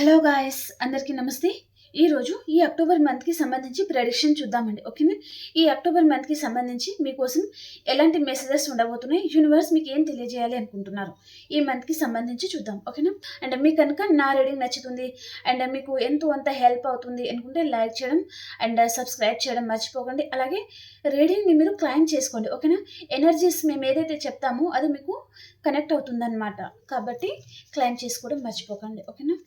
Hello guys, అందరికీ నమస్తే. ఈరోజు ఈ అక్టోబర్ మంత్కి సంబంధించి ప్రెడిక్షన్ చూద్దామండి. ఓకేనా? ఈ అక్టోబర్ మంత్కి సంబంధించి మీకోసం ఎలాంటి మెసేజెస్ ఉండబోతున్నాయి, యూనివర్స్ మీకు ఏం తెలియజేయాలి అనుకుంటున్నారు ఈ మంత్కి సంబంధించి చూద్దాం. ఓకేనా? అండ్ మీకు కనుక నా రీడింగ్ నచ్చుతుంది అండ్ మీకు ఎంతో అంత హెల్ప్ అవుతుంది అనుకుంటే లైక్ చేయడం అండ్ సబ్స్క్రైబ్ చేయడం మర్చిపోకండి. అలాగే రీడింగ్ని మీరు క్లైమ్ చేసుకోండి. ఓకేనా? ఎనర్జీస్ మేము ఏదైతే చెప్తామో అది మీకు కనెక్ట్ అవుతుందన్నమాట. కాబట్టి క్లైమ్ చేసుకోవడం మర్చిపోకండి. ఓకేనా?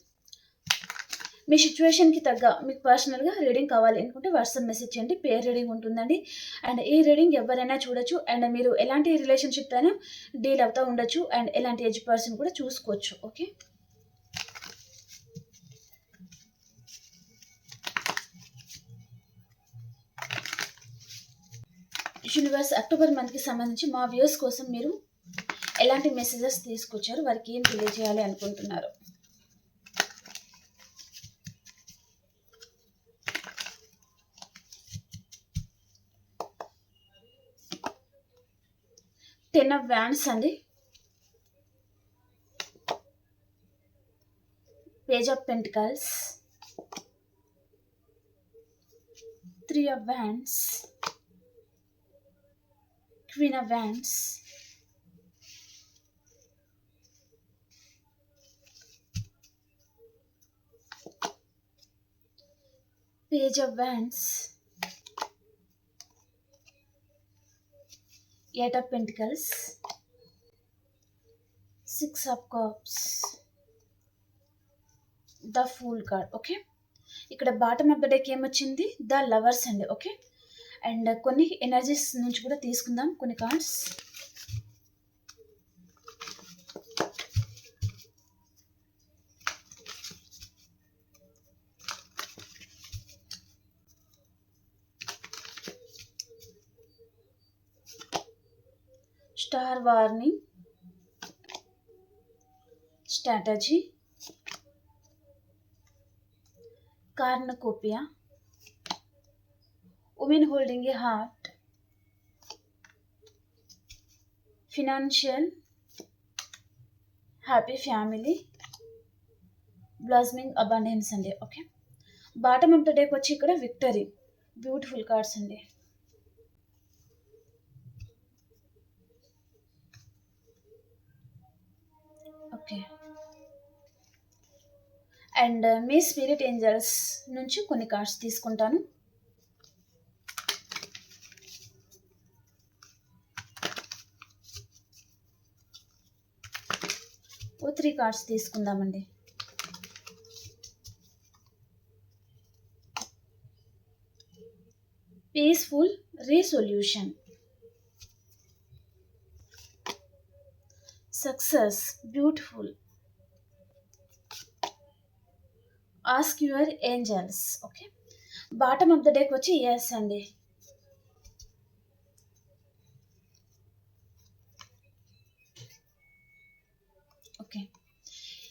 మీ సిచ్యువేషన్కి తగ్గ మీకు పర్సనల్గా రీడింగ్ కావాలి అనుకుంటే వాట్సాప్ మెసేజ్ చేయండి. పేర్ రీడింగ్ ఉంటుందండి. అండ్ ఈ రీడింగ్ ఎవరైనా చూడొచ్చు. అండ్ మీరు ఎలాంటి రిలేషన్షిప్ అయినా డీల్ అవుతూ ఉండొచ్చు. అండ్ ఎలాంటి ఏజ్ పర్సన్ కూడా చూసుకోవచ్చు. ఓకే, యూనివర్స్ అక్టోబర్ మంత్కి సంబంధించి మా వ్యూస్ కోసం మీరు ఎలాంటి మెసేజెస్ తీసుకొచ్చారు, వారికి ఏం తెలియజేయాలి అనుకుంటున్నారు. టెన్ ఆఫ్ వ్యాండ్స్ అండి, page of pentacles, three of wands, queen of wands, page of wands, eight of pentacles, six of cups, the fool card. Okay, ఇక్కడ బాటమ్ ఆఫ్ ద డెక్ ఏమొచ్చింది? ద లవర్స్ అండి. Okay, and కొన్ని energies నుంచి కూడా తీసుకుందాం కొన్ని cards. Star warning, strategy, cornucopia, woman holding a heart, financial, happy family, blossoming abundance అండి. Okay, bottom of the డేకి వచ్చి ఇక్కడ విక్టరీ, బ్యూటిఫుల్ కార్డ్స్ అండి. ఓకే, అండ్ మీ స్పిరిట్ ఏంజల్స్ నుంచి కొన్ని కార్డ్స్ తీసుకుంటాను. ఓ 3 కార్డ్స్ తీసుకుందామండి. Peaceful resolution, success, beautiful, ask your angels. Okay, bottom of the deck వచ్చి ఎస్ అండి. ఓకే,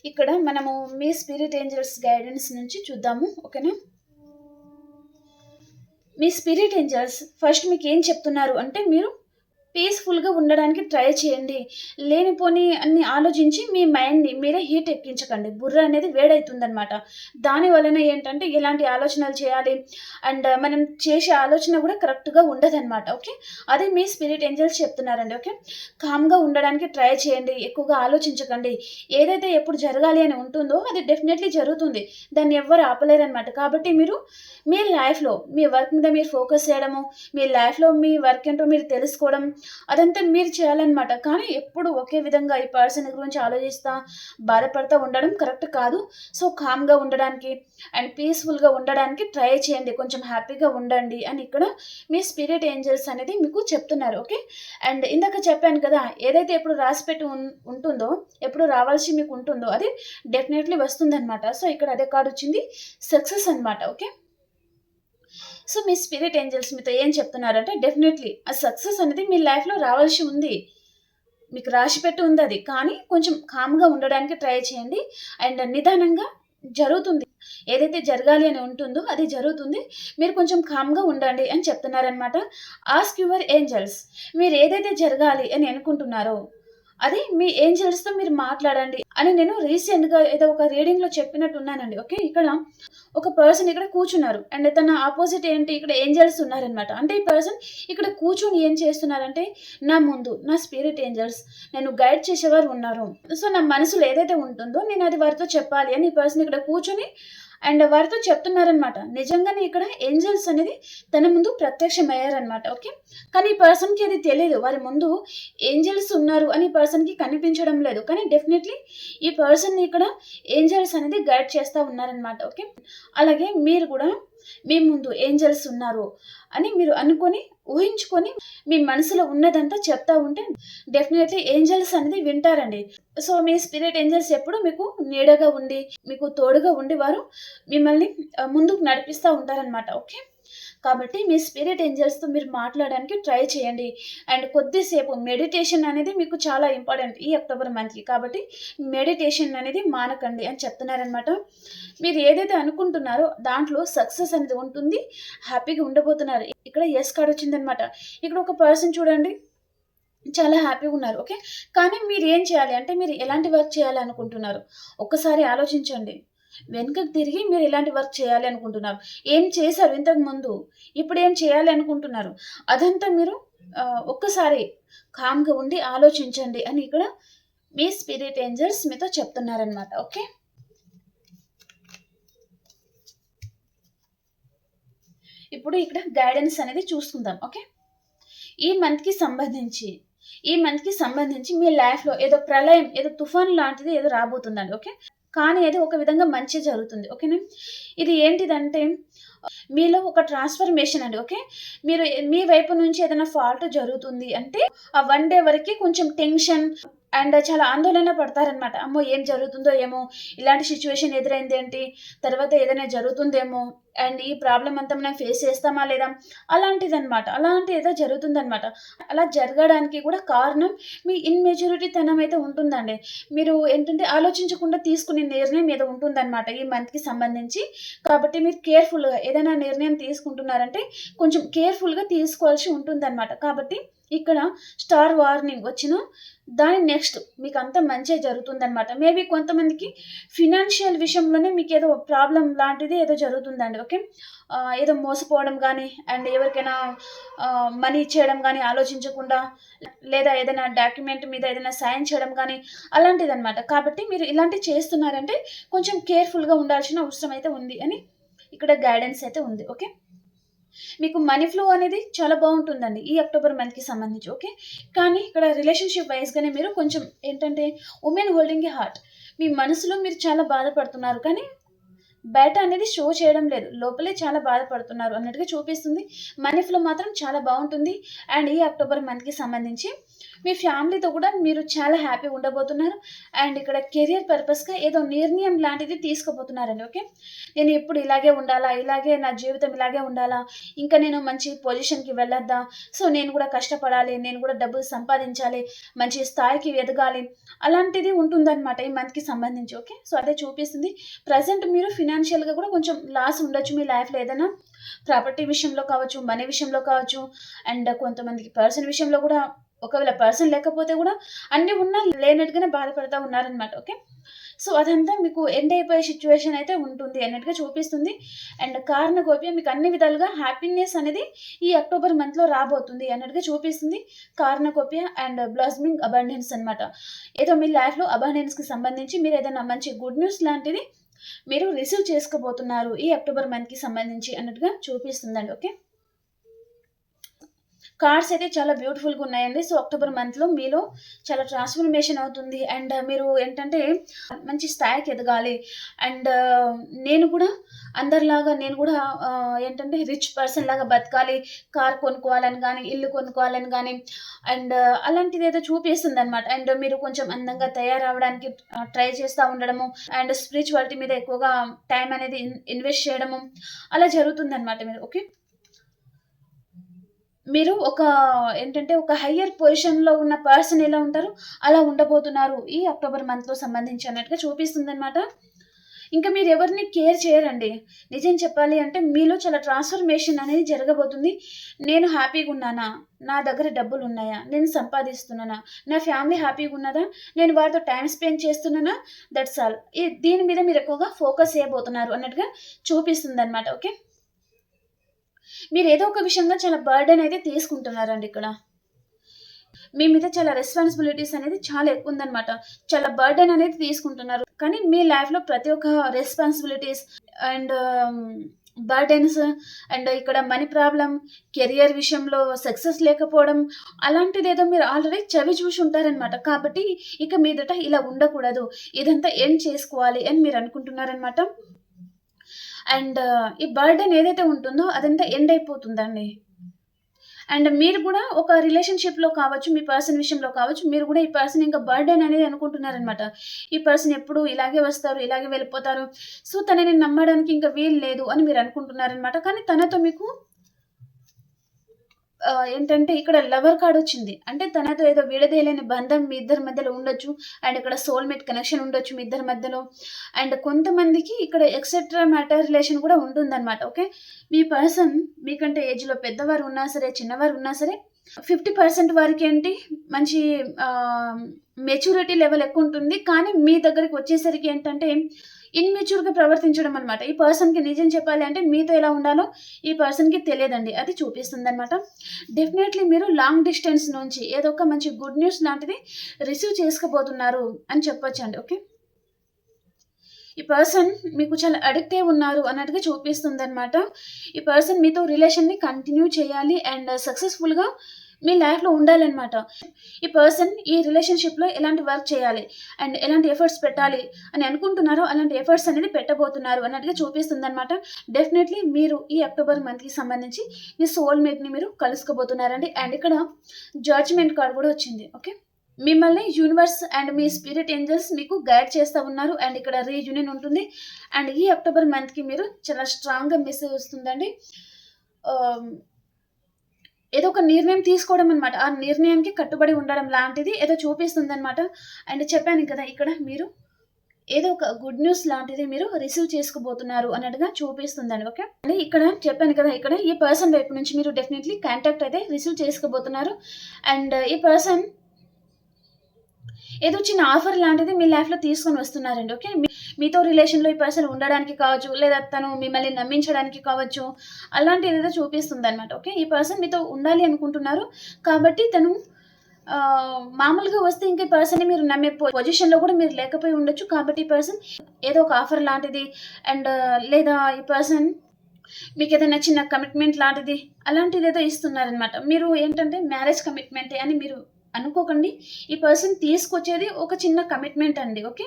ఇక్కడ మనము మీ స్పిరిట్ ఏంజల్స్ గైడెన్స్ నుంచి చూద్దాము. ఓకేనా? మీ స్పిరిట్ ఏంజల్స్ ఫస్ట్ మీకు ఏం చెప్తున్నారు అంటే మీరు పీస్ఫుల్గా ఉండడానికి ట్రై చేయండి. లేనిపోని అన్ని ఆలోచించి మీ మైండ్ని మీరే హీట్ ఎక్కించకండి. బుర్ర అనేది వేడవుతుందనమాట. దాని వలన ఏంటంటే ఎలాంటి ఆలోచనలు చేయాలి అండ్ మనం చేసే ఆలోచన కూడా కరెక్ట్గా ఉండదన్నమాట. ఓకే, అదే మీ స్పిరిట్ ఏంజల్స్ చెప్తున్నారండి. ఓకే, కామ్గా ఉండడానికి ట్రై చేయండి, ఎక్కువగా ఆలోచించకండి. ఏదైతే ఎప్పుడు జరగాలి అని ఉంటుందో అది డెఫినెట్లీ జరుగుతుంది, దాన్ని ఎవ్వరు ఆపలేరనమాట. కాబట్టి మీరు మీ లైఫ్లో మీ వర్క్ మీద మీరు ఫోకస్ చేయడము, మీ లైఫ్లో మీ వర్క్ ఏంటో మీరు తెలుసుకోవడం, అదంతా మీరు చేయాలన్నమాట. కానీ ఎప్పుడు ఒకే విధంగా ఈ పర్సన్ గురించి ఆలోచిస్తా బాధపడుతూ ఉండడం కరెక్ట్ కాదు. సో కామ్గా ఉండడానికి అండ్ పీస్ఫుల్గా ఉండడానికి ట్రై చేయండి, కొంచెం హ్యాపీగా ఉండండి అని ఇక్కడ మీ స్పిరిట్ ఏంజల్స్ అనేది మీకు చెప్తున్నారు. ఓకే, అండ్ ఇందాక చెప్పాను కదా, ఏదైతే ఎప్పుడు రాసిపెట్టి ఉంటుందో, ఎప్పుడు రావాల్సి మీకు ఉంటుందో అది డెఫినెట్లీ వస్తుందన్నమాట. సో ఇక్కడ అదే కార్డు వచ్చింది, సక్సెస్ అనమాట. ఓకే, సో మీ స్పిరిట్ ఏంజల్స్ మీతో ఏం చెప్తున్నారంటే డెఫినెట్లీ ఆ సక్సెస్ అనేది మీ లైఫ్లో రావాల్సి ఉంది, మీకు రాసి పెట్టి ఉంది అది. కానీ కొంచెం కామ్గా ఉండడానికి ట్రై చేయండి అండ్ నిదానంగా జరుగుతుంది. ఏదైతే జరగాలి అని ఉంటుందో అది జరుగుతుంది, మీరు కొంచెం కామ్గా ఉండండి అని చెప్తున్నారనమాట. ఆస్క్ యువర్ ఏంజల్స్, మీరు ఏదైతే జరగాలి అని అనుకుంటున్నారో అది మీ ఏంజెల్స్‌తో మీరు మాట్లాడండి అని నేను రీసెంట్‌గా ఏదో ఒక రీడింగ్‌లో చెప్పినట్టున్నానండి. ఓకే. ఇక్కడ ఒక పర్సన్ ఇక్కడ కూర్చున్నారు. అండ్ తన అపోజిట్ ఏంటి ఇక్కడ ఏంజెల్స్ ఉన్నారనమాట. అంటే ఈ పర్సన్ ఇక్కడ కూర్చొని ఏం చేస్తున్నారంటే, నా ముందు నా స్పిరిట్ ఏంజెల్స్ నన్ను గైడ్ చేసేవారు ఉన్నారు. సో, నా మనసులో ఏదైతే ఉంటుందో నేను అది వారితో చెప్పాలి అని ఈ పర్సన్ ఇక్కడ కూర్చొని అండ్ వారితో చెప్తున్నారనమాట. నిజంగానే ఇక్కడ ఏంజెల్స్ అనేది తన ముందు ప్రత్యక్షమయ్యారనమాట. ఓకే. కానీ ఈ పర్సన్‌కి అది తెలీదు. వారి ముందు ఏంజెల్స్ ఉన్నారు అని ఈ పర్సన్‌కి కనిపించడం లేదు. కానీ డెఫినెట్‌లీ ఈ పర్సన్‌ని ఇక్కడ ఏంజెల్స్ అనేది గైడ్ చేస్తా ఉన్నారనమాట. ఓకే. అలాగే మీరు కూడా మీ ముందు ఏంజెల్స్ ఉన్నారు అని మీరు అనుకొని, ఊహించుకొని మీ మనసులో ఉన్నదంతా చెప్తా ఉంటే డెఫినెట్‌లీ ఏంజెల్స్ అనేది వింటారండి. సో, మీ స్పిరిట్ ఏంజెల్స్ ఎప్పుడు మీకు నీడగా ఉండి, మీకు తోడుగా ఉండి వారు మిమ్మల్ని ముందుకు నడిపిస్తా ఉంటారనమాట. ఓకే. కాబట్టి మీ స్పిరిట్ ఏంజెల్స్‌తో మీరు మాట్లాడడానికి ట్రై చేయండి. అండ్ కొద్దిసేపు మెడిటేషన్ అనేది మీకు చాలా ఇంపార్టెంట్ ఈ అక్టోబర్ మంత్‌కి. కాబట్టి మెడిటేషన్ అనేది మానకండి అని చెప్తున్నారనమాట. మీరు ఏదైతే అనుకుంటున్నారో దాంట్లో సక్సెస్ అనేది ఉంటుంది. హ్యాపీగా ఉండబోతున్నారు. ఇక్కడ యెస్ కార్డ్ వచ్చిందనమాట. ఇక్కడ ఒక పర్సన్ చూడండి చాలా హ్యాపీగా ఉన్నారు. ఓకే. కానీ మీరేం చేయాలి అంటే మీరు ఎలాంటి వర్క్ చేయాలనుకుంటున్నారు? ఒక్కసారి ఆలోచించండి. వెనుకకు తిరిగి మీరు ఎలాంటి వర్క్ చేయాలి అనుకుంటున్నారు? ఏం చేశారు ఇంతకుముందు? ఇప్పుడేం చేయాలి అనుకుంటున్నారు? అదంతా మీరు ఒక్కసారి కామ్‌గా ఉండి ఆలోచించండి అని ఇక్కడ మీ స్పిరిట్ ఏంజెల్స్ మీతో చెప్తున్నారనమాట. ఓకే. ఇప్పుడు ఇక్కడ గైడెన్స్ అనేది చూసుకుందాం. ఓకే. ఈ మంత్‌కి సంబంధించి, ఈ మంత్‌కి సంబంధించి మీ లైఫ్‌లో ఏదో ప్రళయం, ఏదో తుఫాన్ లాంటిది ఏదో రాబోతుందండి. ఓకే. కానీ అది ఒక విధంగా మంచే జరుగుతుంది. ఓకేనా. ఇది ఏంటిదంటే మీలో ఒక ట్రాన్స్‌ఫర్మేషన్ అండి. ఓకే. మీరు మీ వైపు నుంచి ఏదైనా ఫాల్ట్ జరుగుతుంది అంటే, ఆ 1 డే వరకి కొంచెం టెన్షన్ అండ్ చాలా ఆందోళన పడతారనమాట. అమ్మో! ఏం జరుగుతుందో ఏమో! ఇలాంటి సిట్యుయేషన్ ఎదురైందేంటి? తర్వాత ఏదైనా జరుగుతుందేమో! అండ్ ఈ ప్రాబ్లమ్ అంతా మనం ఫేస్ చేస్తామా లేదా? అలాంటిదనమాట. అలాంటి ఏదో జరుగుతుందనమాట. అలా జరగడానికి కూడా కారణం మీ ఇమ్మెచ్యూరిటీతనం అయితే ఉంటుందండి. మీరు ఏంటంటే ఆలోచించకుండా తీసుకునే నిర్ణయం ఏదో ఉంటుందనమాట ఈ మంత్‌కి సంబంధించి. కాబట్టి మీరు కేర్‌ఫుల్‌గా ఏదైనా నిర్ణయం తీసుకుంటున్నారంటే కొంచెం కేర్‌ఫుల్‌గా తీసుకోవాల్సి ఉంటుందనమాట. కాబట్టి ఇక్కడ స్టార్ వార్నింగ్ వచ్చినా దాని నెక్స్ట్ మీకంతా మంచే జరుగుతుందనమాట. మేబీ కొంతమందికి ఫినాన్షియల్ విషయంలోనే మీకేదో ప్రాబ్లమ్ లాంటిది ఏదో జరుగుతుందండి. ఓకే. ఏదో మోసపోవడం గానీ, అండ్ ఎవరికైనా మనీ ఇచ్చేయడం గానీ ఆలోచించకుండా, లేదా ఏదైనా డాక్యుమెంట్ మీద ఏదైనా సైన్ చేయడం గానీ, అలాంటిదనమాట. కాబట్టి మీరు ఇలాంటివి చేస్తున్నారంటే కొంచెం కేర్‌ఫుల్‌గా ఉండాల్సిన అవసరం అయితే ఉంది అని ఇక్కడ గైడెన్స్ అయితే ఉంది. ఓకే. మీకు మనీ ఫ్లో అనేది చాలా బావుంటుందండి. ఈ అక్టోబర్ మంత్‌కి సంబంధించి. ఓకే. కానీ ఇక్కడ రిలేషన్‌షిప్ వైస్‌గానే మీరు కొంచెం ఏంటంటే వుమెన్ హోల్డింగ్ ఎ హార్ట్. మీ మనసులో మీరు చాలా బాధపడుతున్నారు. కానీ బయట అనేది షో చేయడం లేదు. లోపలే చాలా బాధపడుతున్నారు అన్నట్టుగా చూపిస్తుంది. మనీ ఫ్లో మాత్రం చాలా బావుంటుంది. అండ్ ఈ అక్టోబర్ మంత్‌కి సంబంధించి మీ ఫ్యామిలీతో కూడా మీరు చాలా హ్యాపీగా ఉండబోతున్నారు. అండ్ ఇక్కడ కెరియర్ పర్పస్‌గా ఏదో నిర్ణయం లాంటిది తీసుకోబోతున్నారండి. ఓకే. నేను ఎప్పుడు ఇలాగే ఉండాలా? ఇలాగే నా జీవితం ఇలాగే ఉండాలా? ఇంకా నేను మంచి పొజిషన్‌కి వెళ్ళొద్దా? సో, నేను కూడా కష్టపడాలి. నేను కూడా డబ్బులు సంపాదించాలి. మంచి స్థాయికి ఎదగాలి. అలాంటిది ఉంటుందన్నమాట ఈ మంత్‌కి సంబంధించి. ఓకే. సో, అదే చూపిస్తుంది. ప్రెజెంట్ మీరు ఫినాన్షియల్‌గా కూడా కొంచెం లాస్ ఉండొచ్చు మీ లైఫ్‌లో ఏదైనా ప్రాపర్టీ విషయంలో కావచ్చు, మనీ విషయంలో కావచ్చు, అండ్ కొంతమందికి పర్సన్ విషయంలో కూడా ఒకవేళ పర్సన్ లేకపోతే కూడా అన్నీ ఉన్నా లేనట్టుగానే బాధపడతా ఉన్నారనమాట. ఓకే. సో, అదంతా మీకు ఎండ్ అయిపోయే సిట్యుయేషన్ అయితే ఉంటుంది అన్నట్టుగా చూపిస్తుంది. అండ్ కారణగోప్య మీకు అన్ని విధాలుగా హ్యాపీనెస్ అనేది ఈ అక్టోబర్ మంత్‌లో రాబోతుంది అన్నట్టుగా చూపిస్తుంది. కారణగోప్య అండ్ బ్లాసమింగ్ అబండెన్స్ అనమాట. ఏదో మీ లైఫ్‌లో అబండెన్స్‌కి సంబంధించి మీరు ఏదైనా మంచి గుడ్ న్యూస్ లాంటిది మీరు రిసీవ్ చేసుకోబోతున్నారు ఈ అక్టోబర్ మంత్‌కి సంబంధించి అన్నట్టుగా చూపిస్తుందండి. ఓకే. కార్డ్స్ అయితే చాలా బ్యూటిఫుల్‌గా ఉన్నాయండి. సో, అక్టోబర్ మంత్‌లో మీలో చాలా ట్రాన్స్‌ఫర్మేషన్ అవుతుంది. అండ్ మీరు ఏంటంటే మంచి స్థాయికి ఎదగాలి. అండ్ నేను కూడా అందరిలాగా నేను కూడా ఏంటంటే రిచ్ పర్సన్ లాగా బతకాలి. కార్ కొనుక్కోవాలని గానీ, ఇల్లు కొనుక్కోవాలని గానీ, అండ్ అలాంటిదేదో చూపిస్తుందనమాట. అండ్ మీరు కొంచెం అందంగా తయారవ్వడానికి ట్రై చేస్తా ఉండడము, అండ్ స్పిరిచువాలిటీ మీద ఎక్కువగా టైం అనేది ఇన్వెస్ట్ చేయడము, అలా జరుగుతుందనమాట మీరు. ఓకే. మీరు ఒక ఏంటంటే ఒక హయ్యర్ పొజిషన్‌లో ఉన్న పర్సన్ ఎలా ఉంటారో అలా ఉండబోతున్నారు ఈ అక్టోబర్ మంత్‌లో సంబంధించి అన్నట్టుగా చూపిస్తుందనమాట. ఇంకా మీరెవరిని కేర్ చేయరండి. నిజం చెప్పాలి అంటే మీలో చాలా ట్రాన్స్‌ఫర్మేషన్ అనేది జరగబోతుంది. నేను హ్యాపీగున్నానా? నా దగ్గర డబ్బులున్నాయా? నేను సంపాదిస్తున్నానా? నా ఫ్యామిలీ హ్యాపీగున్నదా? నేను వారితో టైమ్ స్పెండ్ చేస్తున్నానా? That's all. దీని మీద మీరెక్కువగా ఫోకస్ చేయబోతున్నారు అన్నట్టుగా చూపిస్తుందనమాట. ఓకే. మీరేదో ఒక విషయంగా చాలా బర్డెన్ అయితే తీసుకుంటున్నారండి ఇక్కడ. మీ మీద చాలా రెస్పాన్సిబిలిటీస్ అనేది చాలా ఎక్కువుందనమాట. చాలా బర్డెన్ అనేది తీసుకుంటున్నారు. కానీ మీ లైఫ్‌లో ప్రతి ఒక్క రెస్పాన్సిబిలిటీస్ అండ్ బర్డెన్స్ అండ్ ఇక్కడ మనీ ప్రాబ్లమ్, కెరియర్ విషయంలో సక్సెస్ లేకపోవడం అలాంటిదేదో మీరు ఆల్రెడీ చవి చూసి ఉంటారనమాట. కాబట్టి ఇక మీదట ఇలా ఉండకూడదు. ఇదంతా ఎండ్ చేసుకోవాలి అని మీరు అనుకుంటున్నారనమాట. అండ్ ఈ బర్డెన్ ఏదైతే ఉంటుందో అదంతా ఎండ్ అయిపోతుందండి. అండ్ మీరు కూడా ఒక రిలేషన్‌షిప్‌లో కావచ్చు, మీ పర్సన్ విషయంలో కావచ్చు, మీరు కూడా ఈ పర్సన్ ఇంకా బర్డెన్ అనేది అనుకుంటున్నారనమాట. ఈ పర్సన్ ఎప్పుడు ఇలాగే వస్తారు, ఇలాగే వెళ్ళిపోతారు. సో, తనని నమ్మడానికి ఇంకా వీలు లేదు అని మీరు అనుకుంటున్నారనమాట. కానీ తనతో మీకు ఏంటంటే ఇక్కడ లవర్ కార్డొచ్చింది. అంటే తనతో ఏదో విడదీయలేని బంధం మీ ఇద్దరి మధ్యలో ఉండొచ్చు. అండ్ ఇక్కడ సోల్‌మేట్ కనెక్షన్ ఉండొచ్చు మీ ఇద్దరి మధ్యలో. అండ్ కొంతమందికి ఇక్కడ ఎక్సెట్రా మ్యాటర్ రిలేషన్ కూడా ఉంటుందనమాట. ఓకే. మీ పర్సన్ మీకంటే ఏజ్‌లో పెద్దవారు ఉన్నా సరే, చిన్నవారు ఉన్నా సరే 50% వరకేంటి మంచి మెచ్యూరిటీ లెవెల్ ఎక్కువుంటుంది. కానీ మీ దగ్గరికి వచ్చేసరికి ఏంటంటే ఇమ్మెచ్యూర్‌గా ప్రవర్తించడం అనమాట. ఈ పర్సన్‌కి నిజం చెప్పాలి అంటే మీతో ఎలా ఉండాలో ఈ పర్సన్‌కి తెలియదండి. అది చూపిస్తుందనమాట. డెఫినైట్‌లీ మీరు లాంగ్ డిస్టెన్స్ నుంచి ఏదో ఒక మంచి గుడ్ న్యూస్ లాంటిది రిసీవ్ చేసుకోబోతున్నారు అని చెప్పొచ్చండి. ఓకే. ఈ పర్సన్ మీకు చాలా అడిక్ట్ అయి ఉన్నారు అన్నట్టుగా చూపిస్తుందనమాట. ఈ పర్సన్ మీతో రిలేషన్‌ని కంటిన్యూ చేయాలి అండ్ సక్సెస్‌ఫుల్‌గా మీ లైఫ్‌లో ఉండాలనమాట. ఈ పర్సన్ ఈ రిలేషన్‌షిప్‌లో ఎలాంటి వర్క్ చేయాలి అండ్ ఎలాంటి ఎఫర్ట్స్ పెట్టాలి అని అనుకుంటున్నారో అలాంటి ఎఫర్ట్స్ అనేది పెట్టబోతున్నారు అన్నట్టుగా చూపిస్తుందనమాట. డెఫినైట్‌లీ మీరు ఈ అక్టోబర్ మంత్‌కి సంబంధించి మీ సోల్‌మేట్‌ని మీరు కలుసుకోబోతున్నారండి. అండ్ ఇక్కడ జడ్జ్‌మెంట్ కార్డ్ కూడా వచ్చింది. ఓకే. మిమ్మల్ని యూనివర్స్ అండ్ మీ స్పిరిట్ ఏంజెల్స్ మీకు గైడ్ చేస్తా ఉన్నారు. అండ్ ఇక్కడ రీయూనియన్ ఉంటుంది. అండ్ ఈ అక్టోబర్ మంత్‌కి మీరు చాలా స్ట్రాంగ్‌గా మెసేజ్ వస్తుందండి. ఆహ్, ఏదో ఒక నిర్ణయం తీసుకోవడం అనమాట. ఆ నిర్ణయానికి కట్టుబడి ఉండడం లాంటిది ఏదో చూపిస్తుందనమాట. అండ్ చెప్పాను కదా! ఇక్కడ మీరు ఏదో ఒక గుడ్ న్యూస్ లాంటిది మీరు రిసీవ్ చేసుకోబోతున్నారు అన్నట్టుగా చూపిస్తుందండి. ఓకే. అండ్ ఇక్కడ చెప్పాను కదా! ఇక్కడ ఈ పర్సన్ వైపు నుంచి మీరు డెఫినైట్‌లీ కాంటాక్ట్ అయితే రిసీవ్ చేసుకోబోతున్నారు. అండ్ ఈ పర్సన్ ఏదో చిన్న ఆఫర్ లాంటిది మీ లైఫ్‌లో తీసుకొని వస్తున్నారండి. ఓకే. మీతో రిలేషన్‌లో ఈ పర్సన్ ఉండడానికి కావచ్చు, లేదా తను మిమ్మల్ని నమ్మించడానికి కావచ్చు, అలాంటిదేదో చూపిస్తుందనమాట. ఓకే. ఈ పర్సన్ మీతో ఉండాలి అనుకుంటున్నారు. కాబట్టి తను మామూలుగా వస్తే ఇంక ఈ పర్సన్‌ని మీరు నమ్మే పొజిషన్‌లో కూడా మీరు లేకపోయి ఉండొచ్చు. కాబట్టి ఈ పర్సన్ ఏదో ఒక ఆఫర్ లాంటిది అండ్ లేదా ఈ పర్సన్ మీకేదైనా చిన్న కమిట్మెంట్ లాంటిది అలాంటిదేదో ఇస్తున్నారనమాట. మీరు ఏంటంటే మ్యారేజ్ కమిట్మెంటే అని మీరు అనుకోకండి. ఈ పర్సన్ తీసుకొచ్చేది ఒక చిన్న కమిట్మెంట్ అండి. ఓకే.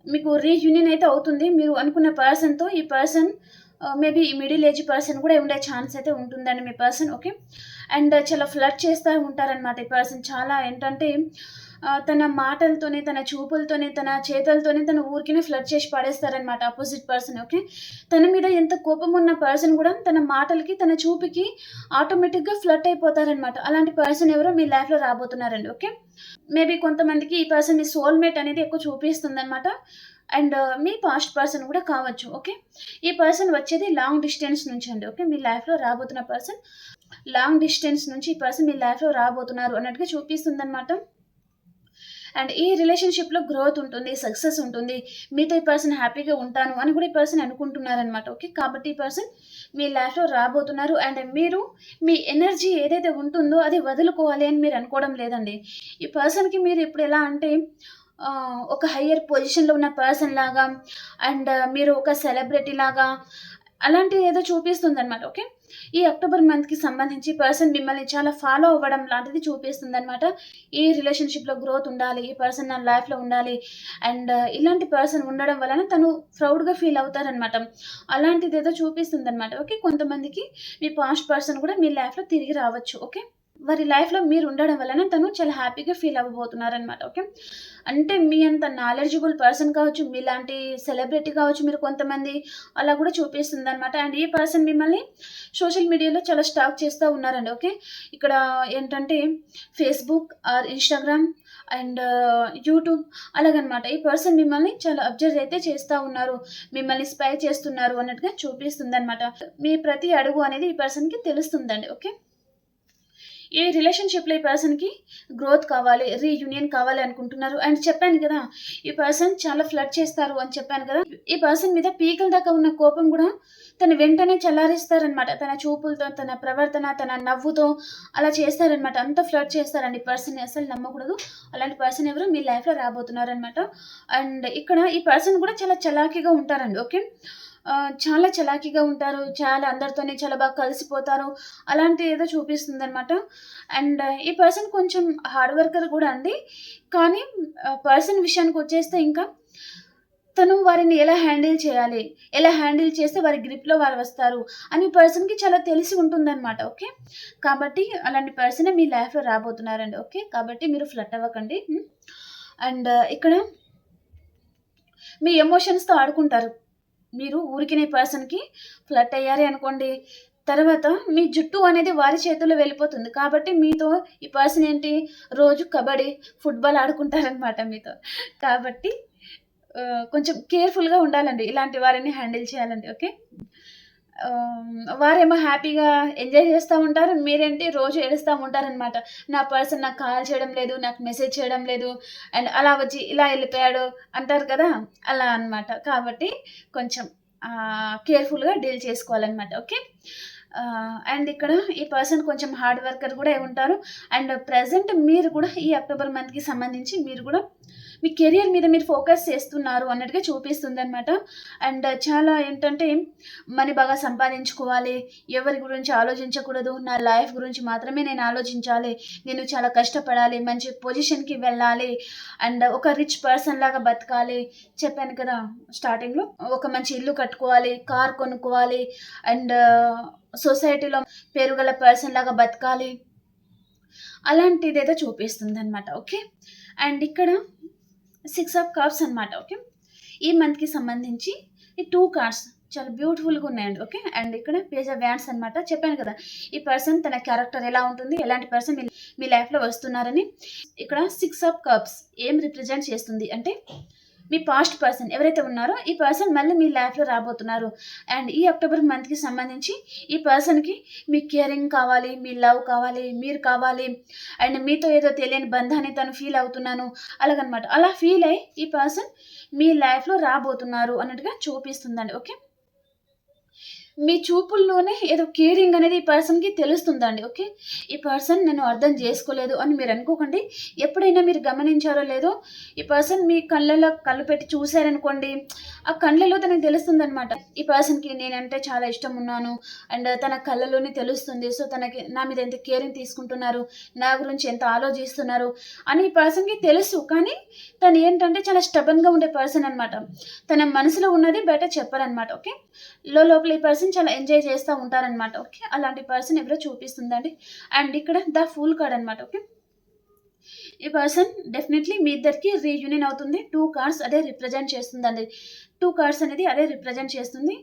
మీకు రీయూనియన్ అయితే అవుతుంది. మీరు అనుకున్న పర్సన్‌తో ఈ person maybe middle age person కూడా ఉండే ఛాన్స్ అయితే ఉంటుందండి మీ పర్సన్. ఓకే. అండ్ చాలా ఫ్లర్ట్ చేస్తా ఉంటారనమాట ఈ పర్సన్. చాలా ఏంటంటే తన మాటలతోనే, తన చూపులతోనే, తన చేతలతోనే తను ఊరికనే ఫ్లర్ట్ చేసి పడేస్తారనమాట అపోజిట్ పర్సన్. ఓకే. తన మీద ఎంత కోపం ఉన్న పర్సన్ కూడా తన మాటలకి, తన చూపుకి ఆటోమేటిక్‌గా ఫ్లర్ట్ అయిపోతారనమాట. అలాంటి పర్సన్ ఎవరో మీ లైఫ్‌లో రాబోతున్నారండి. ఓకే. మేబీ కొంతమందికి ఈ పర్సన్ మీ సోల్‌మేట్ అనేది ఎక్కువ చూపిస్తుందనమాట. అండ్ మీ పాస్ట్ పర్సన్ కూడా కావచ్చు. ఓకే. ఈ పర్సన్ వచ్చేది లాంగ్ డిస్టెన్స్ నుంచండి. ఓకే. మీ లైఫ్‌లో రాబోతున్న పర్సన్ లాంగ్ డిస్టెన్స్ నుంచి ఈ పర్సన్ మీ లైఫ్‌లో రాబోతున్నారు అన్నట్టుగా చూపిస్తుందనమాట. అండ్ ఈ రిలేషన్‌షిప్‌లో గ్రోత్ ఉంటుంది, సక్సెస్ ఉంటుంది. మీతో ఈ పర్సన్ హ్యాపీగా ఉంటాను అని కూడా ఈ పర్సన్ అనుకుంటున్నారనమాట. ఓకే. కాబట్టి ఈ పర్సన్ మీ లైఫ్‌లో రాబోతున్నారు. అండ్ మీరు మీ ఎనర్జీ ఏదైతే ఉంటుందో అది వదులుకోవాలి అని మీరు అనుకోవడం లేదండి. ఈ పర్సన్‌కి మీరు ఇప్పుడు ఎలా అంటే ఒక హయ్యర్ పొజిషన్‌లో ఉన్న పర్సన్ లాగా అండ్ మీరు ఒక సెలబ్రిటీ లాగా అలాంటిదేదో చూపిస్తుందనమాట. ఓకే. ఈ అక్టోబర్ మంత్‌కి సంబంధించి పర్సన్ మిమ్మల్ని చాలా ఫాలో అవ్వడం లాంటిది చూపిస్తుందనమాట. ఈ రిలేషన్‌షిప్‌లో గ్రోత్ ఉండాలి. ఈ పర్సన్ నా లైఫ్‌లో ఉండాలి. అండ్ ఇలాంటి పర్సన్ ఉండడం వలన తను ప్రౌడ్‌గా ఫీల్ అవుతారనమాట. అలాంటిదేదో చూపిస్తుందనమాట. ఓకే. కొంతమందికి మీ పాస్ట్ పర్సన్ కూడా మీ లైఫ్‌లో తిరిగి రావచ్చు. ఓకే. వారి లైఫ్‌లో మీరు ఉండడం వలన తను చాలా హ్యాపీగా ఫీల్ అవ్వబోతున్నారనమాట. ఓకే. అంటే మీ అంత నాలెడ్జబుల్ పర్సన్ కావచ్చు, మీలాంటి సెలబ్రిటీ కావచ్చు, మీరు కొంతమంది అలా కూడా చూపిస్తుందనమాట. అండ్ ఈ పర్సన్ మిమ్మల్ని సోషల్ మీడియాలో చాలా స్టాక్ చేస్తా ఉన్నారండి. ఓకే. ఇక్కడ ఏంటంటే Facebook or Instagram and YouTube అలాగనమాట. ఈ పర్సన్ మిమ్మల్ని చాలా అబ్జర్వ్ అయితే చేస్తా ఉన్నారు. మిమ్మల్ని స్పై చేస్తున్నారు అన్నట్టుగా చూపిస్తుందనమాట. మీ ప్రతి అడుగు అనేది ఈ పర్సన్‌కి తెలుస్తుందండి. ఓకే. ఈ రిలేషన్‌షిప్‌లో ఈ పర్సన్‌కి గ్రోత్ కావాలి, రీయూనియన్ కావాలి అనుకుంటున్నారు. అండ్ చెప్పాను కదా! ఈ పర్సన్ చాలా ఫ్లర్ట్ చేస్తారు అని చెప్పాను కదా! ఈ పర్సన్ మీద పీకల దాకా ఉన్న కోపం గూడా తను వెంటనే చల్లారిస్తారనమాట. తన చూపులతో, తన ప్రవర్తన, తన నవ్వుతో అలా చేస్తారనమాట. అంత ఫ్లర్ట్ చేస్తారండి ఈ పర్సన్‌ని అసలు నమ్మకూడదు. అలాంటి పర్సన్ ఎవరో మీ లైఫ్‌లో రాబోతున్నారనమాట. అండ్ ఇక్కడ ఈ పర్సన్ కూడా చాలా చలాకీగా ఉంటారండి. ఓకే. చాలా చలాకీగా ఉంటారు. చాలా అందరితోని చాలా బాగా కలిసిపోతారు. అలాంటి ఏదో చూపిస్తుందనమాట. అండ్ ఈ పర్సన్ కొంచెం హార్డ్ వర్కర్ గూడా అండి. కానీ పర్సన్ విషయానికొచ్చేస్తే ఇంకా తను వారిని ఎలా హ్యాండిల్ చేయాలి? ఎలా హ్యాండిల్ చేస్తే వారి గ్రిప్‌లో వారు వస్తారు అని పర్సన్‌కి చాలా తెలిసి ఉంటుందనమాట. ఓకే. కాబట్టి అలాంటి పర్సనే మీ లైఫ్‌లో రాబోతున్నారండి. ఓకే. కాబట్టి మీరు ఫ్లర్ట్ అవ్వకండి. అండ్ ఇక్కడ మీ ఎమోషన్స్‌తో ఆడుకుంటారు. మీరు ఊరికినే ఈ పర్సన్‌కి ఫ్లర్ట్ అయ్యారే అనుకోండి, తర్వాత మీ జుట్టు అనేది వారి చేతుల్లో వెళ్ళిపోతుంది. కాబట్టి మీతో ఈ పర్సన్ ఏంటి రోజు కబడ్డీ, ఫుట్‌బాల్ ఆడుకుంటారనమాట మీతో. కాబట్టి కొంచెం కేర్‌ఫుల్‌గా ఉండాలండి. ఇలాంటి వారిని హ్యాండిల్ చేయాలండి. ఓకే. వారేమో హ్యాపీగా ఎంజాయ్ చేస్తా ఉంటారు. మీరేంటి రోజు ఏడుస్తా ఉంటారనమాట. నా పర్సన్ నాకు కాల్ చేయడం లేదు, నాకు మెసేజ్ చేయడం లేదు అండ్ అలా వచ్చి ఇలా ఎళ్ళిపోయాడు అంటారు కదా! అలా అనమాట. కాబట్టి కొంచెం కేర్‌ఫుల్‌గా డీల్ చేసుకోవాలనమాట. ఓకే. అండ్ ఇక్కడ ఈ పర్సన్ కొంచెం హార్డ్ వర్కర్ గూడా అయ్యుంటారు. అండ్ ప్రెజెంట్ మీరు కూడా ఈ అక్టోబర్ మంత్‌కి సంబంధించి మీరు గూడా మీ కెరియర్ మీద మీరు ఫోకస్ చేస్తున్నారు అన్నట్టుగా చూపిస్తుందనమాట. అండ్ చాలా ఏంటంటే మనీ బాగా సంపాదించుకోవాలి, ఎవరి గురించి ఆలోచించకూడదు, నా లైఫ్ గురించి మాత్రమే నేను ఆలోచించాలి, నేను చాలా కష్టపడాలి, మంచి పొజిషన్‌కి వెళ్ళాలి అండ్ ఒక రిచ్ పర్సన్ లాగా బతకాలి. చెప్పాను కదా స్టార్టింగ్‌లో. ఒక మంచి ఇల్లు కట్టుకోవాలి, కార్ కొనుక్కోవాలి అండ్ సొసైటీలో పేరుగల పర్సన్ లాగా బతకాలి. అలాంటిదేదో చూపిస్తుందనమాట. ఓకే. అండ్ ఇక్కడ 6 ఆఫ్ కప్స్ అనమాట. ఓకే. ఈ మంత్‌కి సంబంధించి ఈ 2 కార్డ్స్ చాలా బ్యూటిఫుల్‌గా ఉన్నాయండి. ఓకే. అండ్ ఇక్కడ పేజ్ ఆఫ్ వ్యాండ్స్ అనమాట. చెప్పాను కదా! ఈ పర్సన్ తన క్యారెక్టర్ ఎలా ఉంటుంది? ఎలాంటి పర్సన్ మీ లైఫ్‌లో వస్తున్నారని. ఇక్కడ 6 ఆఫ్ కప్స్ ఏం రిప్రజెంట్ చేస్తుంది అంటే మీ పాస్ట్ పర్సన్ ఎవరైతే ఉన్నారో ఈ పర్సన్ మళ్ళీ మీ లైఫ్‌లో రాబోతున్నారు. అండ్ ఈ అక్టోబర్ మంత్‌కి సంబంధించి ఈ పర్సన్‌కి మీ కేరింగ్ కావాలి, మీ లవ్ కావాలి, మీరు కావాలి అండ్ మీతో ఏదో తెలియని బంధాన్ని తను ఫీల్ అవుతున్నాను అలాగనమాట. అలా ఫీల్ అయ్యి ఈ పర్సన్ మీ లైఫ్‌లో రాబోతున్నారు అన్నట్టుగా చూపిస్తుందండి. ఓకే. మీ చూపుల్లోనే ఏదో కేరింగ్ అనేది ఈ పర్సన్‌కి తెలుస్తుందండి. ఓకే. ఈ పర్సన్ నన్ను అర్థం చేసుకోలేదు అని మీరు అనుకోకండి. ఎప్పుడైనా మీరు గమనించారో లేదో ఈ పర్సన్ మీ కళ్ళలో కళ్ళు పెట్టి చూసారనుకోండి, ఆ కళ్ళలో తనకు తెలుస్తుందనమాట. ఈ పర్సన్‌కి నేనంటే చాలా ఇష్టం ఉన్నాను అండ్ తన కళ్ళలోనే తెలుస్తుంది. సో, తనకి నా మీద ఎంత కేరింగ్ తీసుకుంటున్నారు, నా గురించి ఎంత ఆలోచిస్తున్నారు అని ఈ పర్సన్‌కి తెలుసు. కానీ తను ఏంటంటే చాలా స్టబర్న్‌గా ఉండే పర్సన్ అనమాట. తన మనసులో ఉన్నది బయట చెప్పరనమాట. ఓకే. లోపల ఈ పర్సన్ చాలా ఎంజాయ్ చేస్తా ఉంటారనమాట. ఓకే. అలాంటి పర్సన్ ఎవరో చూపిస్తుందండి. అండ్ ఇక్కడ ద ఫూల్ కార్డ్ అనమాట. ఓకే. ఈ పర్సన్ డెఫినెట్‌లీ మీ ఇద్దరికి రీయూనియన్ అవుతుంది. 2 కార్డ్స్ అదే రిప్రజెంట్ చేస్తుందండి. 2 కార్డ్స్ అనేది అదే రిప్రజెంట్ చేస్తుంది.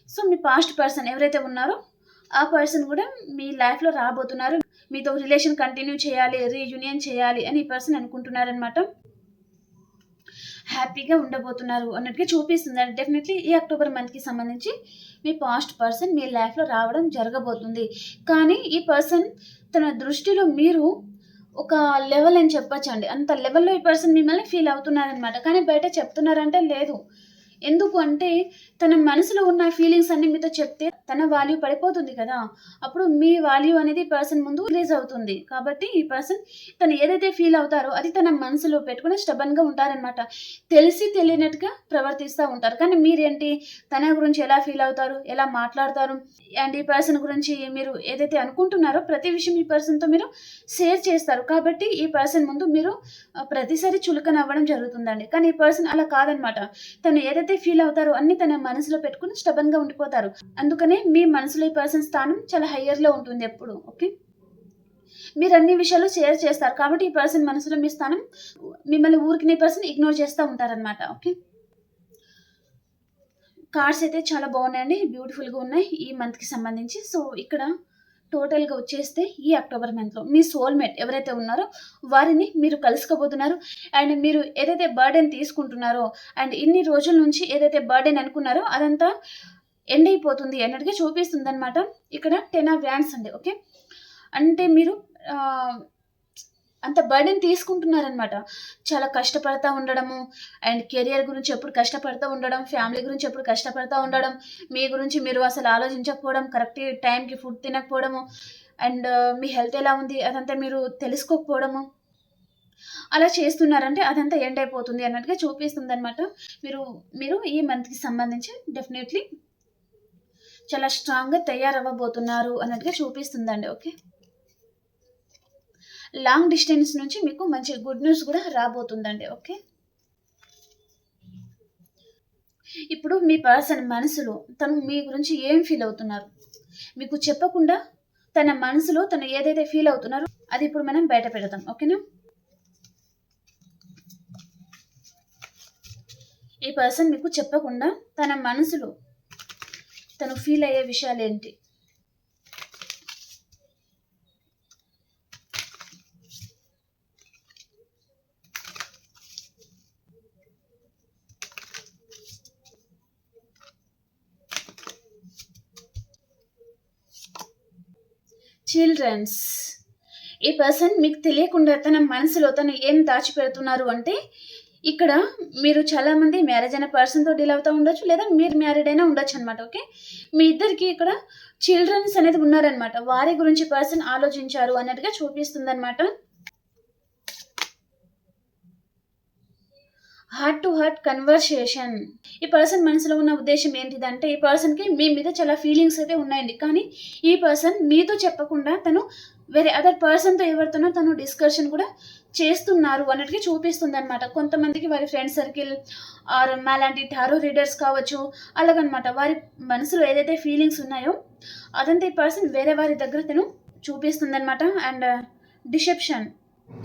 సో, మీ పాస్ట్ పర్సన్ ఎవరైతే ఉన్నారో ఆ పర్సన్ గూడా మీ లైఫ్‌లో రాబోతున్నారు. మీతో రిలేషన్ కంటిన్యూ చేయాలి, రీయూనియన్ చేయాలి అని ఈ పర్సన్ అనుకుంటున్నారనమాట. హ్యాపీగా ఉండబోతున్నారు అన్నట్టుగా చూపిస్తుందండి. డెఫినెట్‌లీ ఈ అక్టోబర్ మంత్‌కి సంబంధించి మీ పాస్ట్ పర్సన్ మీ లైఫ్‌లో రావడం జరగబోతుంది. కానీ ఈ పర్సన్ తన దృష్టిలో మీరు ఒక లెవెల్ అని చెప్పొచ్చండి. అంత లెవెల్‌లో ఈ పర్సన్ మిమ్మల్ని ఫీల్ అవుతున్నారనమాట. కానీ బయట చెప్తున్నారంటే లేదు. ఎందుకు అంటే తన మనసులో ఉన్న ఫీలింగ్స్ అన్నీ మీతో చెప్తే తన వాల్యూ పడిపోతుంది కదా! అప్పుడు మీ వాల్యూ అనేది పర్సన్ ముందు రిలీజ్ అవుతుంది. కాబట్టి ఈ పర్సన్ తను ఏదైతే ఫీల్ అవుతారో అది తన మనసులో పెట్టుకొని స్టబర్న్‌గా ఉంటారనమాట. తెలిసి తెలియనట్టుగా ప్రవర్తిస్తా ఉంటారు. కానీ మీరేంటి తన గురించి ఎలా ఫీల్ అవుతారు? ఎలా మాట్లాడతారు? అండ్ ఈ పర్సన్ గురించి మీరు ఏదైతే అనుకుంటున్నారో ప్రతి విషయం ఈ పర్సన్‌తో మీరు షేర్ చేస్తారు. కాబట్టి ఈ పర్సన్ ముందు మీరు ప్రతిసారి చులకన అవ్వడం జరుగుతుందండి. కానీ ఈ పర్సన్ అలా కాదనమాట. తను ఏదైతే ఫీల్ అవుతారో అన్నీ తన మనసులో పెట్టుకొని స్టబర్న్‌గా ఉండిపోతారు. అందుకనే మీ మనసులో ఈ పర్సన్ స్థానం చాలా హైయర్‌లో ఉంటుంది ఎప్పుడు. ఓకే. మీరు అన్ని విషయాలు షేర్ చేస్తారు. కాబట్టి ఈ పర్సన్ మనసులో మీ స్థానం మిమ్మల్ని ఊరికినే పర్సన్ ఇగ్నోర్ చేస్తా ఉంటారనమాట. ఓకే. కార్డ్స్ అయితే చాలా బాగున్నాయండి. బ్యూటిఫుల్‌గా ఉన్నాయి ఈ మంత్‌కి సంబంధించి. సో, ఇక్కడ టోటల్‌గా వచ్చేస్తే ఈ అక్టోబర్ మంత్‌లో మీ సోల్‌మేట్ ఎవరైతే ఉన్నారో వారిని మీరు కలుసుకోబోతున్నారు. అండ్ మీరు ఏదైతే బర్డెన్ తీసుకుంటున్నారో అండ్ ఇన్ని రోజుల నుంచి ఏదైతే బర్డెన్ అనుకున్నారో అదంతా ఎండ్ అయిపోతుంది అన్నట్టుగా చూపిస్తుందనమాట. ఇక్కడ 10 ఆఫ్ వ్యాండ్స్ అండి. ఓకే. అంటే మీరు అంత బర్డెన్ తీసుకుంటున్నారనమాట. చాలా కష్టపడతా ఉండడము అండ్ కెరియర్ గురించి ఎప్పుడు కష్టపడతా ఉండడం, ఫ్యామిలీ గురించి ఎప్పుడు కష్టపడతా ఉండడం, మీ గురించి మీరు అసలు ఆలోచించకపోవడం, కరెక్ట్ టైంకి ఫుడ్ తినకపోవడము అండ్ మీ హెల్త్ ఎలా ఉంది అదంతా మీరు తెలుసుకోకపోవడము, అలా చేస్తున్నారంటే అదంతా ఎండ్ అయిపోతుంది అన్నట్టుగా చూపిస్తుందనమాట. మీరు మీరు ఈ మంత్‌కి సంబంధించి డెఫినెట్‌లీ చాలా స్ట్రాంగ్‌గా తయారవ్వబోతున్నారు అన్నట్టుగా చూపిస్తుందండి. ఓకే. లాంగ్ డిస్టెన్స్ నుంచి మీకు మంచి గుడ్ న్యూస్ కూడా రాబోతుందండి. ఓకే. ఇప్పుడు మీ పర్సన్ మనసులో తను మీ గురించి ఏం ఫీల్ అవుతున్నారు, మీకు చెప్పకుండా తన మనసులో తను ఏదైతే ఫీల్ అవుతున్నారో అది ఇప్పుడు మనం బయట పెడతాం. ఓకేనా. ఈ పర్సన్ మీకు చెప్పకుండా తన మనసులో తను ఫీల్ అయ్యే విషయాలు ఏంటి, చిల్డ్రన్స్. ఈ పర్సన్ మీకు తెలియకుండా తన మనసులో తను ఏం దాచిపెడుతున్నారు అంటే ఇక్కడ మీరు చాలామంది మ్యారేజ్ అయిన పర్సన్తో డీల్ అవుతూ ఉండొచ్చు, లేదా మీరు మ్యారీడ్ అయినా ఉండొచ్చు అనమాట. ఓకే. మీ ఇద్దరికి ఇక్కడ చిల్డ్రన్స్ అనేది ఉన్నారనమాట. వారి గురించి పర్సన్ ఆలోచించారు అన్నట్టుగా చూపిస్తుందన్నమాట. Heart to heart conversation. ఈ పర్సన్ మనసులో ఉన్న ఉద్దేశం ఏంటిదంటే ఈ పర్సన్కి మీ మీద చాలా ఫీలింగ్స్ అయితే ఉన్నాయండి. కానీ ఈ పర్సన్ మీతో చెప్పకుండా తను వేరే అదర్ పర్సన్తో ఎవరితోనో తను డిస్కషన్ కూడా చేస్తున్నారు అన్నట్టుగా చూపిస్తుంది అనమాట. కొంతమందికి వారి ఫ్రెండ్ సర్కిల్ ఆర్ మాలాంటి టారో రీడర్స్ కావచ్చు, అలాగనమాట. వారి మనసులో ఏదైతే ఫీలింగ్స్ ఉన్నాయో అదంతా ఈ పర్సన్ వేరే వారి దగ్గర తను చూపిస్తుంది అనమాట. And deception.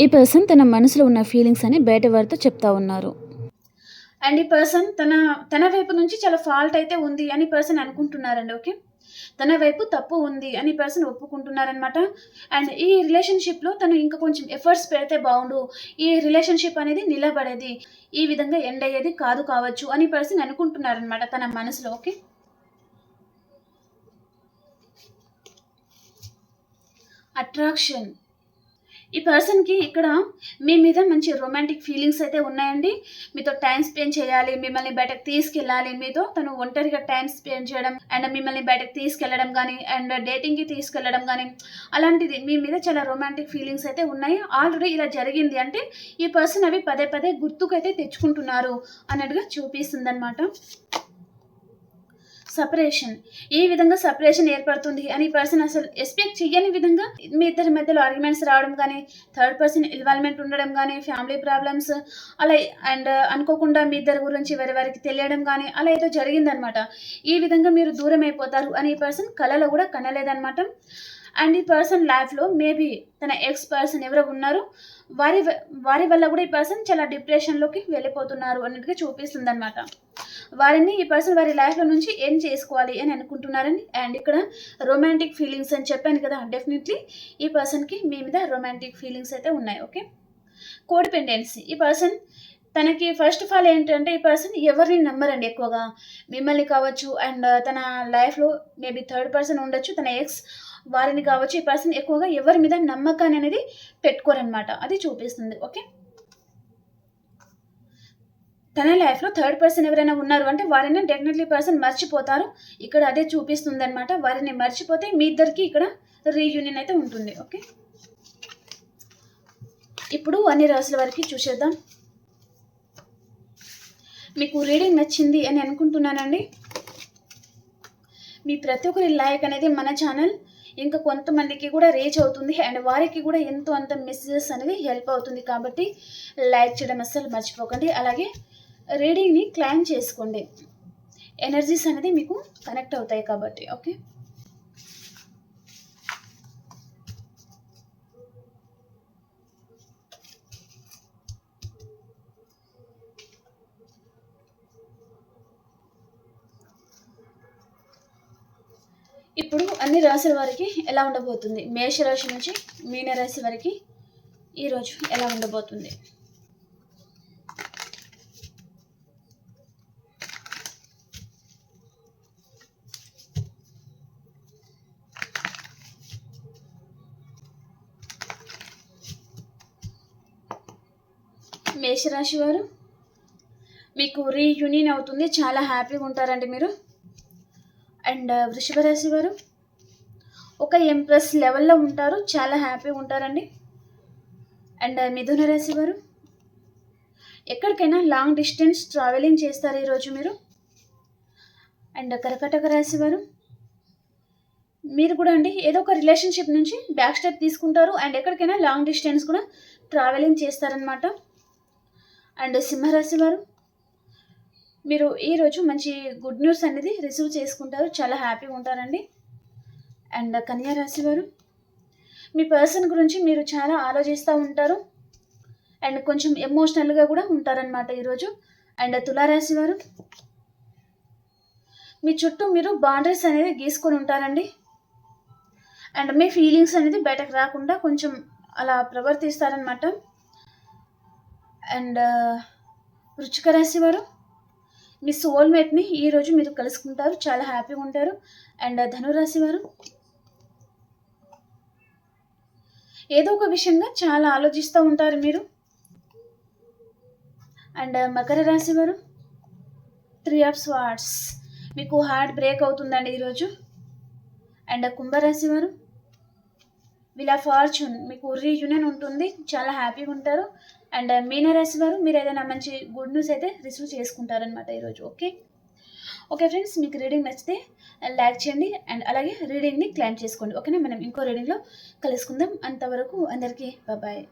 ఈ పర్సన్ తన మనసులో ఉన్న ఫీలింగ్స్ అని బయట వారితో చెప్తా ఉన్నారు. అండ్ ఈ పర్సన్ తన వైపు నుంచి చాలా ఫాల్ట్ అయితే ఉంది అని పర్సన్ అనుకుంటున్నారండి. ఓకే. తన వైపు తప్పు ఉంది అని పర్సన్ ఒప్పుకుంటున్నారనమాట. అండ్ ఈ రిలేషన్షిప్లో తను ఇంకా కొంచెం ఎఫర్ట్స్ పెడితే బాగుండు, ఈ రిలేషన్షిప్ అనేది నిలబడేది, ఈ విధంగా ఎండ్ అయ్యేది కావచ్చు అని పర్సన్ అనుకుంటున్నారనమాట తన మనసులో. ఓకే. అట్రాక్షన్. ఈ పర్సన్కి ఇక్కడ మీ మీద మంచి రొమాంటిక్ ఫీలింగ్స్ అయితే ఉన్నాయండి. మీతో టైం స్పెండ్ చేయాలి, మిమ్మల్ని బయటకు తీసుకెళ్ళాలి, మీతో తను ఒంటరిగా టైం స్పెండ్ చేయడం అండ్ మిమ్మల్ని బయటకు తీసుకెళ్ళడం కానీ అండ్ డేటింగ్కి తీసుకెళ్ళడం కానీ అలాంటిది మీ మీద చాలా రొమాంటిక్ ఫీలింగ్స్ అయితే ఉన్నాయి. ఆల్రెడీ ఇలా జరిగింది అంటే ఈ పర్సన్ అవి పదే పదే గుర్తుకైతే తెచ్చుకుంటున్నారు అన్నట్టుగా చూపిస్తుంది అనమాట. సపరేషన్. ఈ విధంగా సపరేషన్ ఏర్పడుతుంది అని పర్సన్ అసలు ఎక్స్పెక్ట్ చెయ్యని విధంగా మీ ఇద్దరి మధ్యలో ఆర్గ్యుమెంట్స్ రావడం కానీ, థర్డ్ పర్సన్ ఇన్వాల్వ్మెంట్ ఉండడం కానీ, ఫ్యామిలీ ప్రాబ్లమ్స్ అలా అండ్ అనుకోకుండా మీ ఇద్దరి గురించి వేరే వారికి తెలియడం కానీ అలా ఏదో జరిగిందనమాట. ఈ విధంగా మీరు దూరం అయిపోతారు అని ఈ పర్సన్ కలలో కూడా కనలేదనమాట. అండ్ ఈ పర్సన్ లైఫ్లో మేబీ తన ఎక్స్ పర్సన్ ఎవరో ఉన్నారు, వారి వల్ల కూడా ఈ పర్సన్ చాలా డిప్రెషన్లోకి వెళ్ళిపోతున్నారు అన్నట్టుగా చూపిస్తుంది అనమాట. వారిని ఈ పర్సన్ వారి లైఫ్లో నుంచి ఏం చేసుకోవాలి అని అనుకుంటున్నారని. అండ్ ఇక్కడ రొమాంటిక్ ఫీలింగ్స్ అని చెప్పాను కదా, డెఫినెట్లీ ఈ పర్సన్కి మీ మీద రొమాంటిక్ ఫీలింగ్స్ అయితే ఉన్నాయి. ఓకే. కోడిపెండెన్సీ. ఈ పర్సన్ తనకి ఫస్ట్ ఆఫ్ ఆల్ ఏంటంటే ఈ పర్సన్ ఎవరిని నమ్మరండి ఎక్కువగా, మిమ్మల్ని కావచ్చు అండ్ తన లైఫ్లో మేబీ థర్డ్ పర్సన్ ఉండొచ్చు, తన ఎక్స్ వారిని కావచ్చు. ఈ పర్సన్ ఎక్కువగా ఎవరి మీద నమ్మకాన్ని అనేది పెట్టుకోరనమాట, అది చూపిస్తుంది. ఓకే. తన లైఫ్లో థర్డ్ పర్సన్ ఎవరైనా ఉన్నారు అంటే వారిని డెఫినెట్లీ పర్సన్ మర్చిపోతారు. ఇక్కడ అదే చూపిస్తుంది అనమాట. వారిని మర్చిపోతే మీ ఇద్దరికి ఇక్కడ రీయూనియన్ అయితే ఉంటుంది. ఓకే. ఇప్పుడు అన్ని రాసుల వరకు చూసేద్దాం. మీకు రీడింగ్ నచ్చింది అని అనుకుంటున్నానండి. మీ ప్రతి ఒక్కరి లైక్ అనేది మన ఛానల్ ఇంకా కొంతమందికి కూడా రీచ్ అవుతుంది అండ్ వారికి కూడా ఎంతో అంత మెసేజెస్ అనేది హెల్ప్ అవుతుంది. కాబట్టి లైక్ చేయడం అస్సలు మర్చిపోకండి. అలాగే రీడింగ్ని క్లైమ్ చేసుకోండి, ఎనర్జీస్ అనేది మీకు కనెక్ట్ అవుతాయి కాబట్టి. ఓకే. ఇప్పుడు అన్ని రాశుల వారికి ఎలా ఉండబోతుంది, మేషరాశి నుంచి మీనరాశి వరకు ఈరోజు ఎలా ఉండబోతుంది? మేషరాశి వారు, మీకు రీయూనియన్ అవుతుంది, చాలా హ్యాపీగా ఉంటారండి మీరు. అండ్ వృషభ రాశి వారు, ఒక ఎంప్రెస్ లెవెల్లో ఉంటారు, చాలా హ్యాపీగా ఉంటారండి. అండ్ మిథున రాశి వారు, ఎక్కడికైనా లాంగ్ డిస్టెన్స్ ట్రావెలింగ్ చేస్తారు ఈరోజు మీరు. అండ్ కర్కాటక రాశి వారు, మీరు కూడా అండి ఏదో ఒక రిలేషన్షిప్ నుంచి బ్యాక్ స్టెప్ తీసుకుంటారు అండ్ ఎక్కడికైనా లాంగ్ డిస్టెన్స్ కూడా ట్రావెలింగ్ చేస్తారనమాట. అండ్ సింహరాశి వారు, మీరు ఈరోజు మంచి గుడ్ న్యూస్ అనేది రిసీవ్ చేసుకుంటారు, చాలా హ్యాపీగా ఉంటారండి. అండ్ కన్యా రాశి వారు, మీ పర్సన్ గురించి మీరు చాలా ఆలోచిస్తూ ఉంటారు అండ్ కొంచెం ఎమోషనల్గా కూడా ఉంటారనమాట ఈరోజు. అండ్ తులారాశి వారు, మీ చుట్టూ మీరు బౌండరీస్ అనేది గీసుకొని ఉంటారండి అండ్ మీ ఫీలింగ్స్ అనేది బయటకు రాకుండా కొంచెం అలా ప్రవర్తిస్తారనమాట. అండ్ వృశ్చిక రాశి వారు, మీ సోల్మేట్ని ఈరోజు మీరు కలుసుకుంటారు, చాలా హ్యాపీగా ఉంటారు. అండ్ ధనురాశి వారు, ఏదో ఒక విషయంగా చాలా ఆలోచిస్తూ ఉంటారు మీరు. అండ్ మకర రాశి వారు, 3 ఆఫ్ స్వార్డ్స్, మీకు హార్ట్ బ్రేక్ అవుతుందండి ఈరోజు. అండ్ కుంభరాశి వారు, వీల్ ఆఫ్ ఫార్చ్యూన్, మీకు రీయూనియన్ ఉంటుంది, చాలా హ్యాపీగా ఉంటారు. అండ్ మీనరాశి వారు, మీరు ఏదైనా మంచి గుడ్ న్యూస్ అయితే రిసీవ్ చేసుకుంటారనమాట ఈరోజు. ఓకే ఫ్రెండ్స్, మీకు రీడింగ్ నచ్చితే లైక్ చేయండి అండ్ అలాగే రీడింగ్ని క్లైమ్ చేసుకోండి. ఓకేనా, మనం ఇంకో రీడింగ్లో కలుసుకుందాం. అంతవరకు అందరికీ బాయ్.